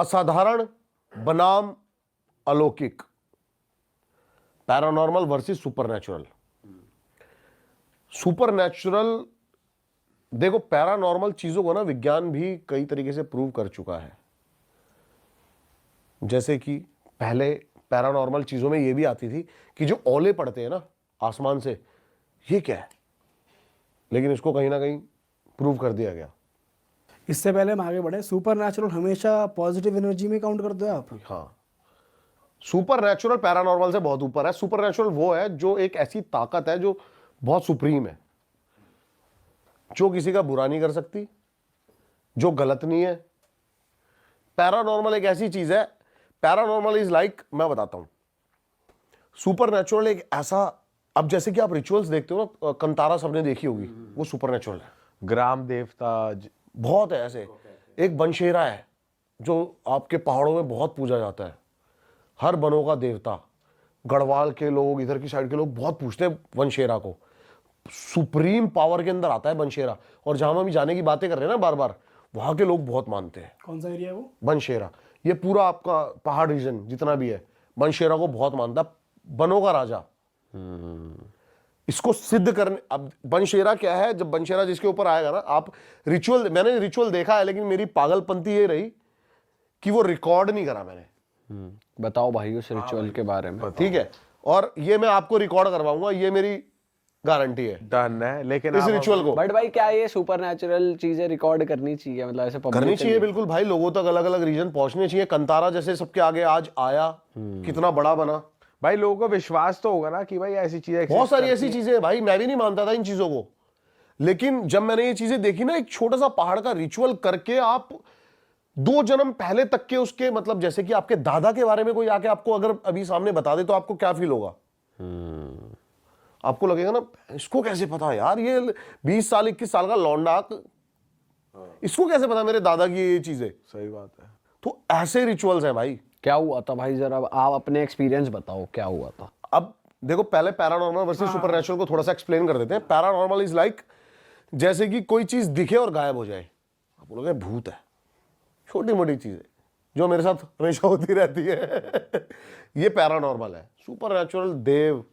असाधारण बनाम अलौकिक, पैरानॉर्मल वर्सेस सुपरनैचुरल। सुपरनैचुरल, देखो पैरानॉर्मल चीजों को ना विज्ञान भी कई तरीके से प्रूव कर चुका है। जैसे कि पहले पैरानॉर्मल चीजों में ये भी आती थी कि जो ओले पड़ते हैं ना आसमान से, ये क्या है, लेकिन इसको कहीं ना कहीं प्रूव कर दिया गया। इससे पहले हम आगे बढ़े, सुपरनैचुरल हमेशा पॉजिटिव एनर्जी में काउंट करते हो आप? हाँ, सुपरनैचुरल पैरानॉर्मल से बहुत ऊपर है। सुपरनैचुरल वो है जो एक ऐसी ताकत है जो बहुत सुप्रीम है, जो किसी का बुरा नहीं कर सकती, जो गलत नहीं है। पैरानॉर्मल एक ऐसी चीज है, पैरानॉर्मल इज लाइक, मैं बताता हूं, सुपरनैचुरल एक ऐसा, अब जैसे कि आप रिचुअल्स देखते हो ना, कंतारा सबने देखी होगी, वो सुपरनैचुरल है। ग्राम देवता बहुत है ऐसे। एक बनशेरा है जो आपके पहाड़ों में बहुत पूजा जाता है, हर बनों का देवता। गढ़वाल के लोग, इधर की साइड के लोग बहुत पूछते हैं बनशेरा को। सुप्रीम पावर के अंदर आता है बनशेरा, और जहां हम अभी जाने की बातें कर रहे हैं ना बार बार, वहां के लोग बहुत मानते हैं। कौन सा एरिया है वो? बनशेरा, ये पूरा आपका पहाड़ रीजन जितना भी है, बनशेरा को बहुत मानता है, बनों का राजा। इसको सिद्ध करने, अब बनशेरा क्या है, जब बनशेरा जिसके ऊपर आएगा ना, आप रिचुअल, मैंने रिचुअल देखा है, लेकिन मेरी पागलपंती ये रही कि वो रिकॉर्ड नहीं करा मैंने। बताओ भाई उस रिचुअल के बारे में। ठीक है, और ये मैं आपको रिकॉर्ड करवाऊंगा, ये मेरी गारंटी है डन है। लेकिन इस रिचुअल को। बट भाई क्या ये सुपरनैचुरल चीजें रिकॉर्ड करनी चाहिए, मतलब ऐसे public करनी में चाहिए बिल्कुल भाई, लोगों तक अलग अलग रीजन पहुंचने चाहिए। कंतारा जैसे सबके आगे आज आया, कितना बड़ा बना। भाई लोगों को विश्वास तो होगा ना कि भाई ऐसी चीजें बहुत सारी ऐसी चीजें हैं भाई, मैं भी नहीं मानता था इन चीजों को, लेकिन जब मैंने ये चीजें देखी ना, एक छोटा सा पहाड़ का रिचुअल करके आप 2 जन्म पहले तक के उसके, मतलब जैसे कि आपके दादा के बारे में कोई आके आपको अगर अभी सामने बता दे तो आपको क्या फील होगा? आपको लगेगा ना, इसको कैसे पता यार, ये 20 साल 21 साल का लौंडा, इसको कैसे पता मेरे दादा की ये चीजें? सही बात है। तो ऐसे रिचुअल्स हैं भाई। क्या हुआ था भाई, जरा आप अपने एक्सपीरियंस बताओ क्या हुआ था। अब देखो, पहले पैरानॉर्मल वर्सेस सुपरनैचुरल को थोड़ा सा एक्सप्लेन कर देते हैं। पैरानॉर्मल इज लाइक, जैसे कि कोई चीज दिखे और गायब हो जाए, आप बोलोगे भूत है। छोटी मोटी चीजें जो मेरे साथ हमेशा होती रहती है ये पैरानॉर्मल है। सुपरनैचुरल देव,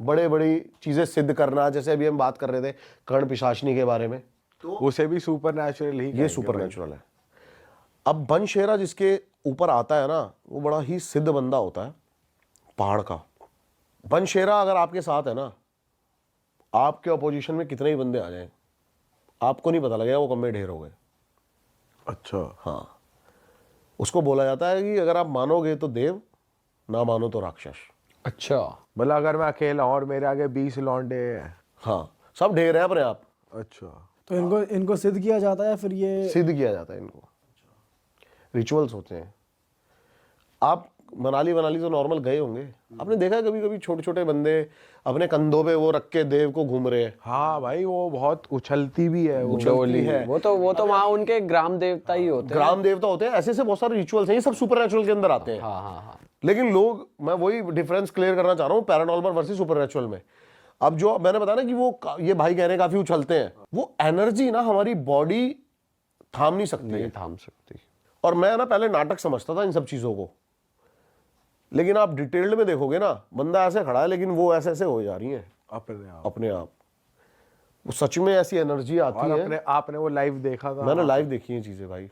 बड़े बड़ी चीजें सिद्ध करना, जैसे अभी हम बात कर रहे थे कर्ण पिशाचनी के बारे में, तो उसे भी सुपरनैचुरल ही ये सुपरनैचुरल है। अब बनशेरा जिसके ऊपर आता है ना, वो बड़ा ही सिद्ध बंदा होता है पहाड़ का। बनशेरा अगर आपके साथ है ना, आपके अपोजिशन में कितने ही बंदे आ जाएं, आपको नहीं पता लगेगा वो कब में ढेर हो गए। अच्छा। हाँ, उसको बोला जाता है कि अगर आप मानोगे तो देव, ना मानो तो राक्षस। अच्छा, मतलब अगर मैं अकेला हूं और मेरे आगे 20 लौंडे हैं। हाँ, सब ढेर है अपने आप। अच्छा। तो इनको सिद्ध किया जाता है, फिर ये सिद्ध किया जाता है इनको, रिचुअल्स होते हैं। आप मनाली तो नॉर्मल गए होंगे, आपने देखा है कभी कभी छोटे छोटे बंदे अपने कंधों पे वो रख के देव को घूम रहे हैं। हाँ भाई, वो बहुत उछलती भी है वो। उछलती है। वो तो वहाँ उनके ग्राम देवता ही होते हैं। ग्राम देवता होते हैं, ऐसे ऐसे बहुत सारे रिचुअल्स हैं, ये सब सुपरनैचुरल के अंदर आते हैं। हाँ हाँ हाँ। लेकिन लोग, मैं वही डिफरेंस क्लियर करना चाह रहा हूँ पैरानॉर्मल वर्सेस सुपरनैचुरल में। अब जो मैंने बताया ना कि वो ये भाई कह रहे हैं काफी उछलते हैं, वो एनर्जी ना हमारी बॉडी थाम नहीं सकती नहीं है। थाम सकती। और मैं ना पहले नाटक समझता था इन सब चीजों को, लेकिन आप डिटेल्ड में देखोगे ना, बंदा ऐसे खड़ा है लेकिन वो ऐसे ऐसे हो जा रही है अपने आप। वो सच में ऐसी एनर्जी आती है। आपने वो लाइव देखा था? मैंने लाइव देखी है चीजें भाई।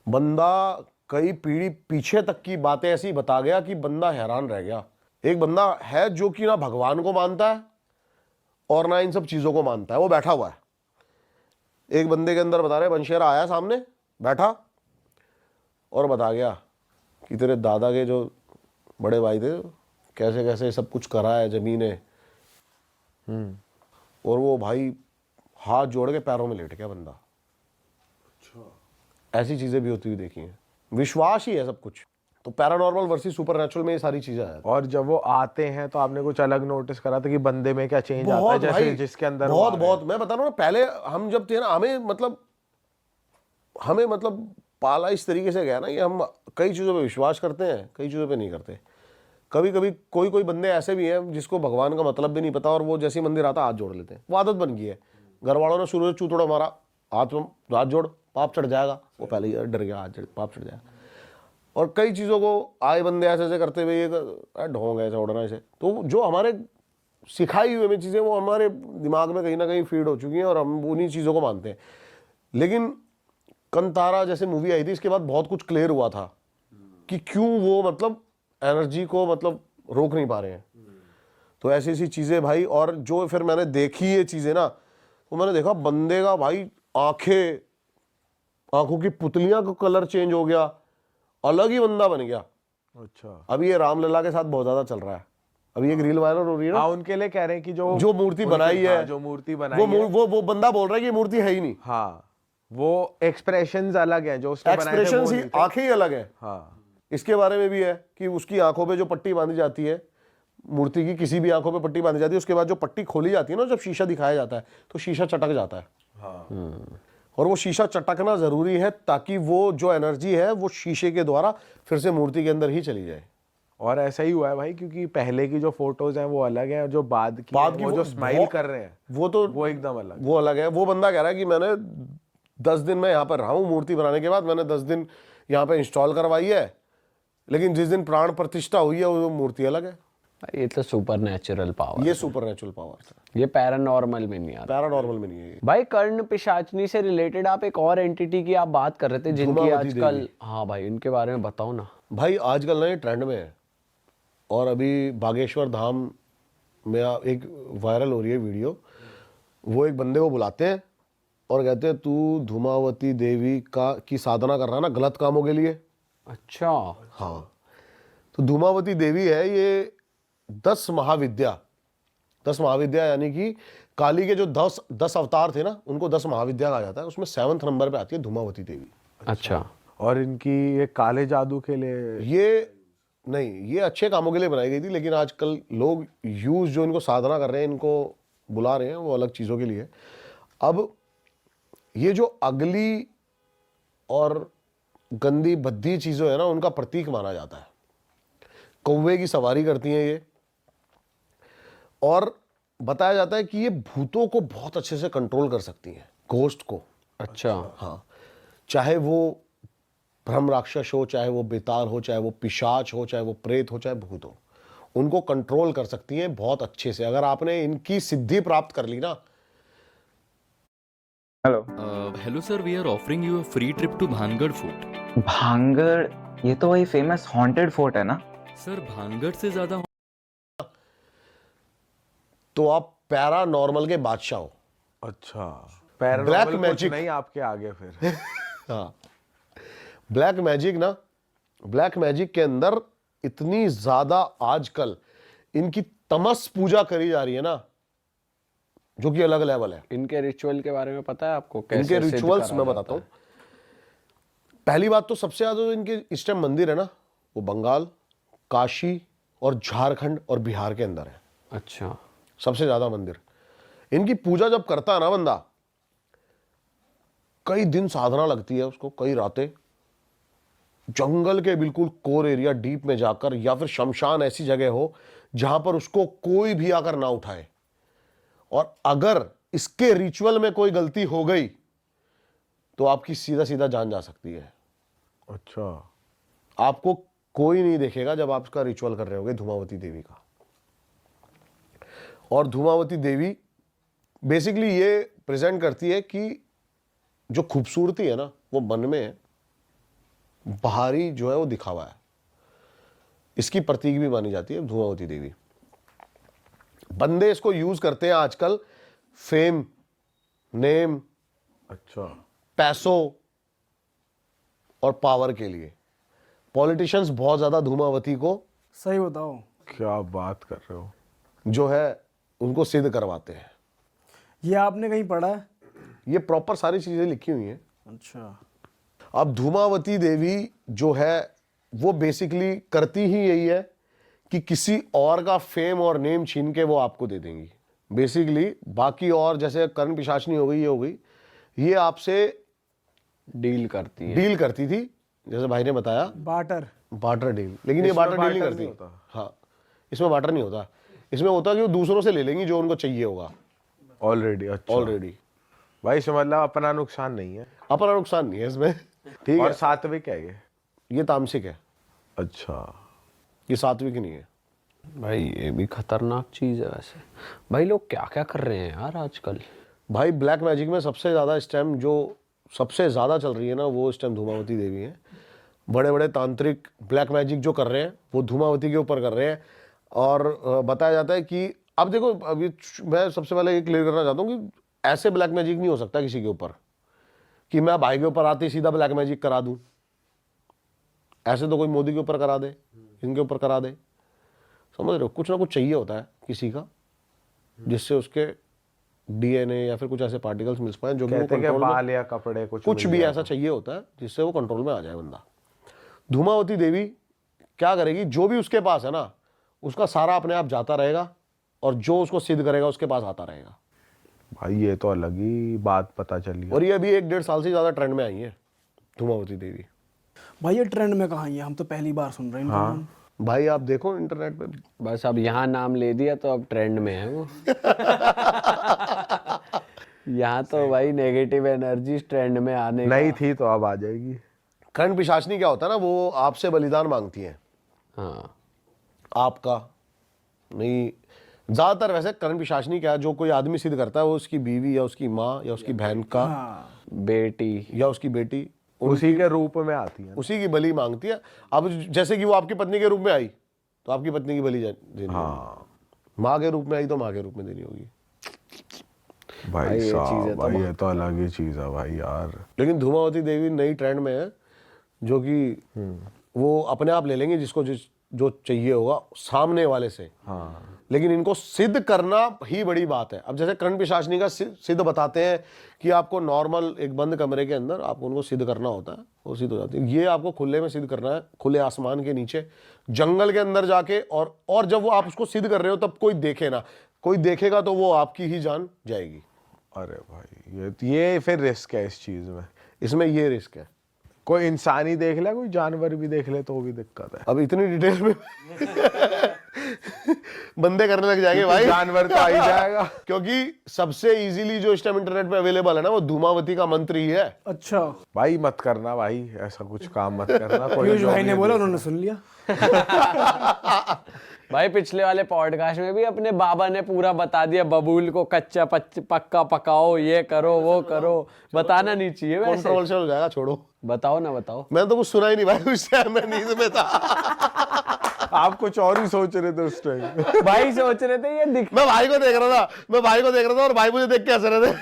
बंदा कई पीढ़ी पीछे तक की बातें ऐसी बता गया कि बंदा हैरान रह गया। एक बंदा है जो कि ना भगवान को मानता है और ना इन सब चीजों को मानता है, वो बैठा हुआ है। एक बंदे के अंदर बता रहे, बनशेरा आया सामने, बैठा और बता गया कि तेरे दादा के जो बड़े भाई थे कैसे कैसे सब कुछ करा है, जमीनें। और वो भाई हाथ जोड़ के पैरों में लेट गया बंदा। अच्छा। ऐसी चीजें भी होती हुई देखी हैं। विश्वास ही है सब कुछ। तो पैरानॉर्मल वर्सेस सुपरनैचुरल में ये सारी चीजें हैं। और जब वो आते हैं तो आपने कुछ अलग नोटिस करा था कि बंदे में क्या चेंज आता है, जैसे जिसके अंदर बहुत मैं बता रहा हूँ ना, पहले हम जब थे ना, हमें मतलब पाला इस तरीके से गया ना कि हम कई चीजों पे विश्वास करते हैं, कई चीजों पे नहीं करते। कभी कभी कोई बंदे ऐसे भी हैं जिसको भगवान का मतलब भी नहीं पता, और वो जैसे मंदिर आता हाथ जोड़ लेते हैं। वो आदत बन गई है। घर वालों ने शुरू से चूतड़ा मारा, हाथ जोड़, पाप चढ़ जाएगा, वो पहले ही डर गया, आज पाप चढ़ जाएगा। और कई चीज़ों को आए बंदे ऐसे ऐसे करते हुए ये ढोंग ऐसे उड़ना ऐसे, तो जो हमारे सिखाई हुई हमें चीज़ें वो हमारे दिमाग में कहीं ना कहीं फीड हो चुकी हैं और हम उन्हीं चीज़ों को मानते हैं। लेकिन कंतारा जैसे मूवी आई थी, इसके बाद बहुत कुछ क्लियर हुआ था कि क्यों वो मतलब एनर्जी को मतलब रोक नहीं पा रहे हैं। तो ऐसी ऐसी चीज़ें भाई, और जो फिर मैंने देखी ये चीज़ें ना, तो मैंने देखा बंदे का भाई आंखें, आंखों की पुतलियां का कलर चेंज हो गया, अलग ही बंदा बन गया। अच्छा, अभी ये रामलला के साथ बहुत ज्यादा चल रहा है, अभी एक रील वायरल हो रही है ना, हाँ उनके लिए कह रहे हैं कि जो मूर्ति बनाई है, जो मूर्ति बनाई है, वो बंदा बोल रहा है कि ये मूर्ति है ही नहीं, हाँ वो एक्सप्रेशंस अलग हैं जो उसने बनाए थे, एक्सप्रेशन वो ही, नहीं थे। आंखें ही अलग है। हाँ, इसके बारे में भी है कि उसकी आंखों पे जो पट्टी बांधी जाती है, मूर्ति की किसी भी आंखों पे पट्टी बांधी जाती है, उसके बाद जो पट्टी खोली जाती है ना, जब शीशा दिखाया जाता है तो शीशा चटक जाता है। हाँ, और वो शीशा चटकना जरूरी है ताकि वो जो एनर्जी है वो शीशे के द्वारा फिर से मूर्ति के अंदर ही चली जाए। और ऐसा ही हुआ है भाई, क्योंकि पहले की जो फोटोज हैं वो अलग है, और जो बाद की वो जो स्माइल कर रहे हैं वो एकदम अलग, वो अलग है। वो बंदा कह रहा है कि मैंने 10 दिन में यहाँ पर रहा हूँ, मूर्ति बनाने के बाद मैंने 10 दिन यहाँ पे इंस्टॉल करवाई है, लेकिन जिस दिन प्राण प्रतिष्ठा हुई है वो मूर्ति अलग है। ये तो सुपर नेचुरल पावर, ये सुपरनेचुरल पावर था, ये पैरानॉर्मल में नहीं आता। पैरानॉर्मल में नहीं है ये। भाई कर्ण पिशाचनी से रिलेटेड आप एक और एंटिटी की आप बात कर रहे थे जिनकी धूमावती आजकल, देवी। हाँ भाई इनके बारे में बताओ ना। भाई आजकल ना ये ट्रेंड में है, और अभी बागेश्वर धाम में एक वायरल हो रही है वीडियो। वो एक बंदे को बुलाते हैं और कहते हैं तू धूमावती देवी की साधना कर रहा है ना गलत कामों के लिए। अच्छा, हाँ, तो धूमावती देवी है ये 10 महाविद्या, 10 महाविद्या यानी कि काली के जो 10 अवतार थे ना, उनको 10 महाविद्या कहा जाता है। उसमें 7th नंबर पे आती है धूमावती देवी। अच्छा, और इनकी ये काले जादू के लिए, ये नहीं, ये अच्छे कामों के लिए बनाई गई थी, लेकिन आजकल लोग यूज जो इनको साधना कर रहे हैं, इनको बुला रहे हैं, वो अलग चीज़ों के लिए। अब ये जो अगली और गंदी भद्दी चीज़ों है ना, उनका प्रतीक माना जाता है। कौवे की सवारी करती हैं ये, और बताया जाता है कि ये भूतों को बहुत अच्छे से कंट्रोल कर सकती हैं, घोस्ट को। अच्छा, हाँ, चाहे वो ब्रह्म राक्षस हो, चाहे वो बेताल हो, चाहे वो पिशाच हो, चाहे वो प्रेत हो, चाहे भूत हो, उनको कंट्रोल कर सकती हैं बहुत अच्छे से, अगर आपने इनकी सिद्धि प्राप्त कर ली ना। Hello. Hello sir, we are offering you a free trip to Bhangarh fort. भांगड़, ये तो वही फेमस हॉन्टेड फोर्ट है ना? सर भानगढ़ से ज्यादा तो आप पैरानॉर्मल के बादशाह हो। अच्छा, Black पैरानॉर्मल कुछ magic। नहीं आपके आगे फिर। हाँ, ब्लैक मैजिक ना, ब्लैक मैजिक के अंदर इतनी ज्यादा आजकल इनकी तमस पूजा करी जा रही है ना, जो कि अलग लेवल है। इनके रिचुअल के बारे में पता है आपको? कैसे इनके सिद्ध रिचुअल्स करा मैं जाता बताता हूँ। है? पहली बात तो सबसे ज्यादा जो इनके इस टाइम मंदिर है ना, वो बंगाल, काशी और झारखंड और बिहार के अंदर है। अच्छा, सबसे ज्यादा मंदिर। इनकी पूजा जब करता है ना बंदा, कई दिन साधना लगती है उसको, कई रातें जंगल के बिल्कुल कोर एरिया डीप में जाकर, या फिर शमशान ऐसी जगह हो जहां पर उसको कोई भी आकर ना उठाए। और अगर इसके रिचुअल में कोई गलती हो गई तो आपकी सीधा सीधा जान जा सकती है। अच्छा, आपको कोई नहीं देखेगा जब आप इसका रिचुअल कर रहे होगे धूमावती देवी का। और धूमावती देवी बेसिकली ये प्रेजेंट करती है कि जो खूबसूरती है ना वो मन में है, बाहरी जो है वो दिखावा है। इसकी प्रतीक भी मानी जाती है धूमावती देवी। बंदे इसको यूज करते हैं आजकल फेम, नेम, अच्छा, पैसों और पावर के लिए। पॉलिटिशियंस बहुत ज्यादा धूमावती को, सही बताओ, क्या बात कर रहे हो? जो है उनको सिद्ध करवाते हैं। ये आपने कहीं पढ़ा है? ये प्रॉपर सारी चीजें लिखी हुई हैं। अच्छा, अब धूमावती देवी जो है वो बेसिकली करती ही यही है कि किसी और का फेम और नेम छीन के वो आपको दे देंगी बेसिकली। बाकी और जैसे कर्ण पिशाचनी हो गई, ये हो गई, ये आपसे डील करती है। डील करती थी, जैसे भाई ने बताया, बाटर। Barter deal. लेकिन ये इसमें बार्टर डील नहीं barter करती। नहीं होता। हाँ, इसमें बार्टर नहीं होता। इसमें होता कि वो दूसरों से ले लेंगी जो उनको चाहिए होगा ऑलरेडी। अच्छा, ऑलरेडी। भाई इसमें मतलब अपना नुकसान नहीं है। अपना नुकसान नहीं है इसमें, ठीक और है। सात्विक है ये तामसिक है, अच्छा ये सात्विक नहीं है। भाई ये भी खतरनाक चीज है वैसे। भाई लोग क्या क्या कर रहे हैं यार आजकल। भाई ब्लैक मैजिक में सबसे ज़्यादा इस टाइम जो सबसे ज़्यादा चल रही है ना, वो इस टाइम धूमावती देवी है। बड़े बड़े तांत्रिक ब्लैक मैजिक जो कर रहे हैं वो धूमावती के ऊपर कर रहे हैं। और बताया जाता है कि अब देखो, अभी मैं सबसे पहले ये क्लियर करना चाहता हूँ कि ऐसे ब्लैक मैजिक नहीं हो सकता किसी के ऊपर कि मैं भाई के ऊपर आते ही सीधा ब्लैक मैजिक करा दूँ। ऐसे तो कोई मोदी के ऊपर करा दे, इनके ऊपर करा दे, समझ रहे हो? कुछ ना कुछ चाहिए होता है किसी का, जिससे उसके डीएनए या फिर कुछ ऐसे पार्टिकल्स मिल पाए जो कि वो कहते हैं कि कंट्रोल बाल या कपड़े कुछ कुछ मिल भी जाए ऐसा चाहिए होता है जिससे वो कंट्रोल में आ जाए बंदा। धूमावती देवी क्या करेगी, जो भी उसके पास है ना, उसका सारा अपने आप जाता रहेगा और जो उसको सिद्ध करेगा उसके पास आता रहेगा। भाई ये तो अलग ही बात पता चली। और ये अभी 1-1.5 साल से ज़्यादा ट्रेंड में आई है धूमावती देवी। भाई ये ट्रेंड में कहाँ है, हम तो पहली बार सुन रहे हैं इनका नाम। भाई आप देखो इंटरनेट पे, बस अब यहाँ नाम ले दिया तो अब ट्रेंड में है वो। यहाँ तो भाई नेगेटिव एनर्जी ट्रेंड में आने नहीं थी तो अब आ जाएगी। कर्ण पिशाचनी क्या होता है ना, वो आपसे बलिदान मांगती है। हाँ आपका नहीं, ज़्यादातर वैसे कर्ण पिशाचनी क्या है, जो कोई आदमी सिद्ध करता है वो उसकी बीवी या उसकी माँ या उसकी बहन का बेटी या उसकी बेटी, उसी के रूप में आती है। उसी की बलि मांगती है। अब जैसे कि वो आपकी पत्नी के रूप में आई तो आपकी पत्नी की बलि देनी होगी। माँ के रूप में आई तो माँ के रूप में देनी होगी। भाई ये साहब, चीज़ है तो भाई ये तो अलग ही चीज है भाई यार। लेकिन धूमावती देवी नई ट्रेंड में है, जो कि वो अपने आप ले लेंगे जिसको जो चाहिए होगा सामने वाले से। हाँ लेकिन इनको सिद्ध करना ही बड़ी बात है। अब जैसे कर्ण पिशाचनी का सिद्ध बताते हैं कि आपको नॉर्मल एक बंद कमरे के अंदर आपको उनको सिद्ध करना होता है, वो सिद्ध हो जाती है। ये आपको खुले में सिद्ध करना है, खुले आसमान के नीचे जंगल के अंदर जाके। और जब वो आप उसको सिद्ध कर रहे हो तब कोई देखे ना, कोई देखेगा तो वो आपकी ही जान जाएगी। अरे भाई ये फिर रिस्क है इस चीज में। इसमें ये रिस्क है। कोई इंसान ही देख ले, कोई जानवर भी देख ले तो भी दिक्कत है। अब इतनी डिटेल में बंदे करने लग जाएंगे भाई, जानवर तो आ ही जाएगा। क्योंकि सबसे इजीली जो इस टाइम इंटरनेट पे अवेलेबल है ना, वो धूमावती का मंत्र ही है। अच्छा, भाई मत करना भाई, ऐसा कुछ काम मत करना। कोई पीयूष जो भाई भी ने बोला, उन्होंने सुन लिया। भाई पिछले वाले पॉडकास्ट में भी अपने बाबा ने पूरा बता दिया, बबूल को कच्चा पक्का पकाओ, ये करो वो करो। बताना नहीं चाहिए वैसे। कंट्रोवर्शियल हो जाएगा, छोड़ो। बताओ ना बताओ। मैंने तो कुछ सुना ही नहीं भाई, उस टाइम मैं नींद में था। आप कुछ और ही सोच रहे थे उस टाइम। भाई सोच रहे थे ये मैं भाई को देख रहा था और भाई मुझे देख के हंस रहे थे।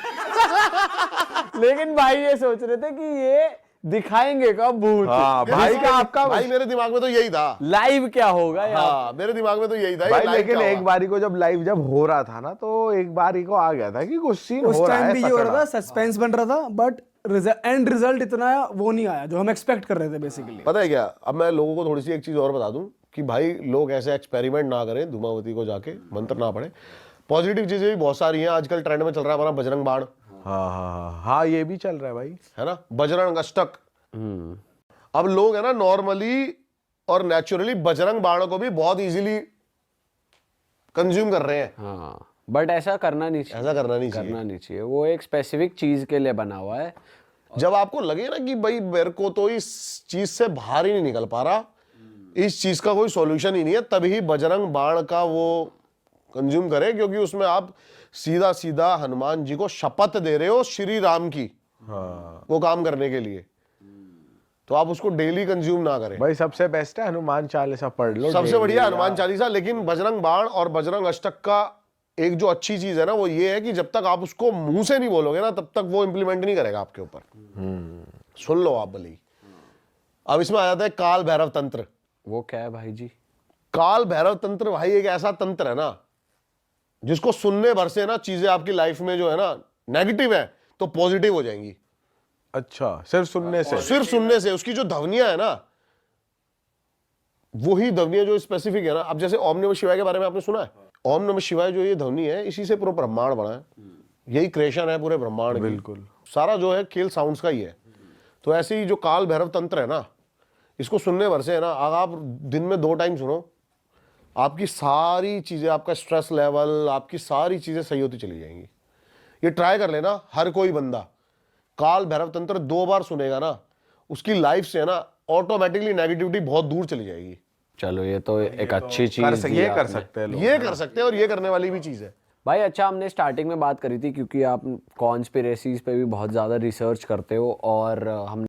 लेकिन भाई ये सोच रहे थे कि ये दिखाएंगे कब भूत। हाँ भाई का आपका भाई मेरे दिमाग में तो यही था, लाइव क्या होगा यार। हाँ मेरे दिमाग में तो यही था। भाई लेकिन एक बारी को जब लाइव जब हो रहा था ना, तो एक बारी को आ गया था कि कुछ सीन उस हो रहा टाइम है, भी ये हो रहा तगड़ा। था, सस्पेंस बन रहा था, बट एंड रिजल्ट इतना वो नहीं आया जो हम एक्सपेक्ट कर रहे थे बेसिकली। पता है क्या, अब मैं लोगों को थोड़ी सी एक चीज और बता दूं कि भाई लोग ऐसे एक्सपेरिमेंट ना करें, धूमावती को जाके मंत्र ना पढ़े। पॉजिटिव चीजें भी बहुत सारी हैं। आजकल ट्रेंड में चल रहा है हमारा बजरंग बाण, हाँ ये भी चल रहा है भाई, है ना, बजरंग अष्टक। अब लोग है ना नॉर्मली और नेचुरली बजरंग बाण को भी बहुत इजीली कंज्यूम कर रहे हैं। हाँ बट ऐसा करना नहीं चाहिए। ऐसा करना नहीं चाहिए। करना नहीं चाहिए। वो एक स्पेसिफिक चीज के लिए बना हुआ है। जब आपको लगे ना कि भाई मेरे को तो इस चीज से बाहर ही नहीं निकल पा रहा, इस चीज का कोई सॉल्यूशन ही नहीं है, तभी बजरंग बाण का वो कंज्यूम करें, क्योंकि उसमें आप सीधा सीधा हनुमान जी को शपथ दे रहे हो श्री राम की, वो काम करने के लिए। तो आप उसको डेली कंज्यूम ना करें। भाई सबसे बेस्ट है हनुमान चालीसा पढ़ लो, सबसे daily बढ़िया यार। हनुमान चालीसा। लेकिन बजरंग बाण और बजरंग अष्टक का एक जो अच्छी चीज है ना, वो ये है कि जब तक आप उसको मुंह से नहीं बोलोगे ना, तब तक वो इंप्लीमेंट नहीं करेगा आपके ऊपर। सुन लो आप भले। अब इसमें आ जाता है काल भैरव तंत्र। वो क्या है भाई जी? काल भैरव तंत्र भाई एक ऐसा तंत्र है ना, जिसको सुनने भर से ना चीजें आपकी लाइफ में जो है ना नेगेटिव है तो पॉजिटिव हो जाएंगी। अच्छा, सिर्फ सुनने से? सिर्फ सुनने से। उसकी जो ध्वनियां है ना, वही ध्वनियां जो स्पेसिफिक है ना। अब जैसे ओम नमः शिवाय के बारे में आपने सुना है? ओम नमः शिवाय जो ये ध्वनि है, इसी से पूरा ब्रह्मांड बना है। यही क्रिएशन है पूरे ब्रह्मांड की। बिल्कुल सारा जो है खेल साउंड्स का ही है। तो ऐसे ही जो काल भैरव तंत्र है ना, इसको सुनने भर से है ना, आप दिन में 2 टाइम सुनो, आपकी सारी चीजें, आपका स्ट्रेस लेवल, आपकी सारी चीजें सही होती चली जाएंगी। ये ट्राई कर लेना हर कोई बंदा, काल भैरव तंत्र 2 बार सुनेगा ना, उसकी लाइफ से है ना ऑटोमेटिकली नेगेटिविटी बहुत दूर चली जाएगी। चलो ये तो एक अच्छी चीज दी ये कर आपने। सकते हैं लोग। ये कर सकते हैं और ये करने वाली भी चीज है। भाई अच्छा, हमने स्टार्टिंग में बात करी थी क्योंकि आप कॉन्स्पिरेसीज पे भी बहुत ज़्यादा रिसर्च करते हो और हम